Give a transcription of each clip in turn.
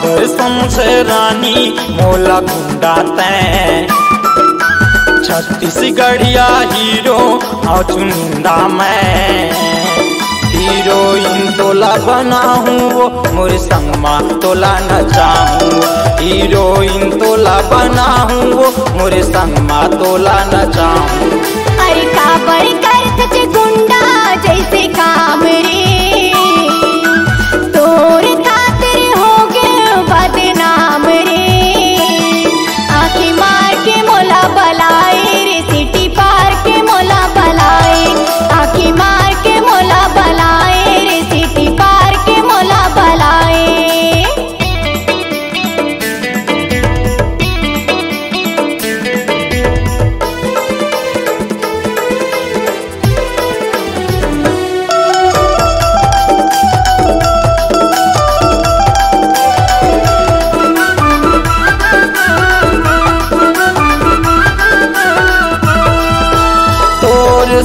काबर समझे रानी मोला गुंडा तैं। छत्तीसगढ़िया हीरो और चुनिंदा मैं, हीरोइन तोला बना हूँ वो मोरे संगमा तोला नचाऊँ। हीरोइन तोला बना हूँ वो मोरे संगमा तोला नचाऊँ। अरे काबर करत छे गुंडा जैसे काम रे, तोर खातिर हो गए बदनाम रे। आँखें मार के मोला बलाए रे, सिटी पार के मोला बलाए। आँखें मार के मोला बलाए रे, सिटी पार के मोला बलाए।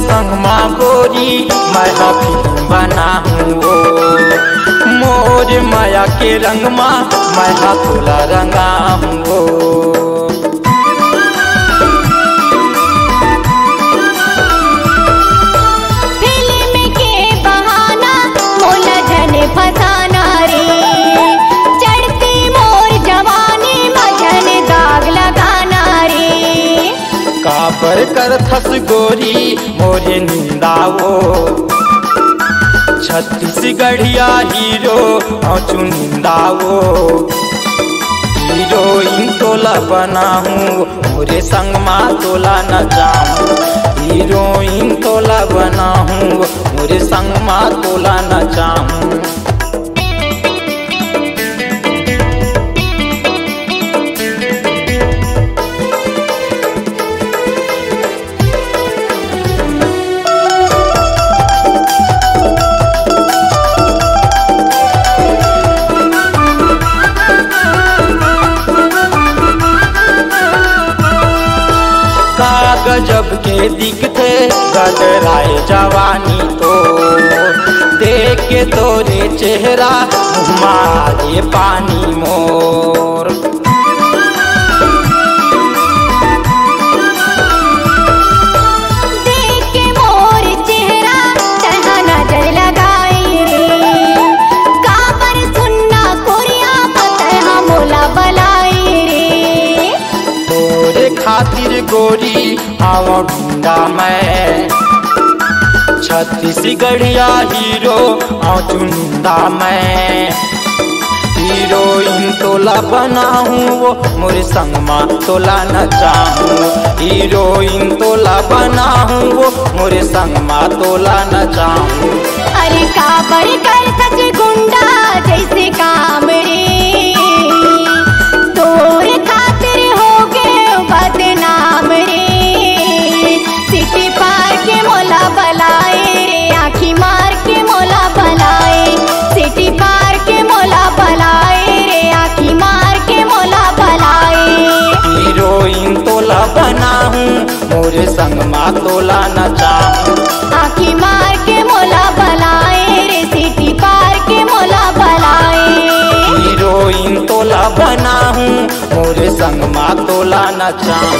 संगमा गोरी मैं फिल्म बना हूँ, मोर माया के रंगमा मैं तोला रंगा हूँ। फिल्म के बहाना मोला जने फसाना रे, चढ़ती मोर जवानी मजन दाग लगाना रे। काबर कर थस गोरी मोरे निंदावो, छत्तीसगढ़िया हीरो और चुनिंदावो। हीरोइन तोला बना हूँ मोरे संगमा तोला नचाऊँ। हीरोइन तोला बना हूँ मोरे संगमा तोला नचाऊँ। गजब के दिखते गदराए जवानी तो, देख के तोरे चेहरा मारे पानी मोर। देख के मोर चेहरा तन्हा नजर लगाई रे, काबर सुनना कोरिया तन्हा मोला बलाई रे। तोरे खातिर गोरी आवा ढूंढा मैं, छत्तीसगढ़िया हीरो और चुनिंदा मैं। हीरोइन तोला बना हूँ वो मोरे संगमा तोला नचाऊँ। हीरोइन तोला बना हूँ वो मोरे संगमा तोला नचाऊँ। अरे काबर कर सच गुंडा जैसे काम रे, तोर खातिर हो गए बदनाम रे। सिटी पार के मोला बलाए रे, आँखी मार के मोला बलाए। सिटी पार के मोला बलाए रे, आँखी मार के मोला बलाए। हीरोइन तोला बना हूँ मोरे संगमा तोला नचाऊँ। आँखी मार के मोला बलाए रे, सिटी पार के मोला बलाए। हीरोइन तोला बना हूँ मोरे संगमा तोला नचाऊँ।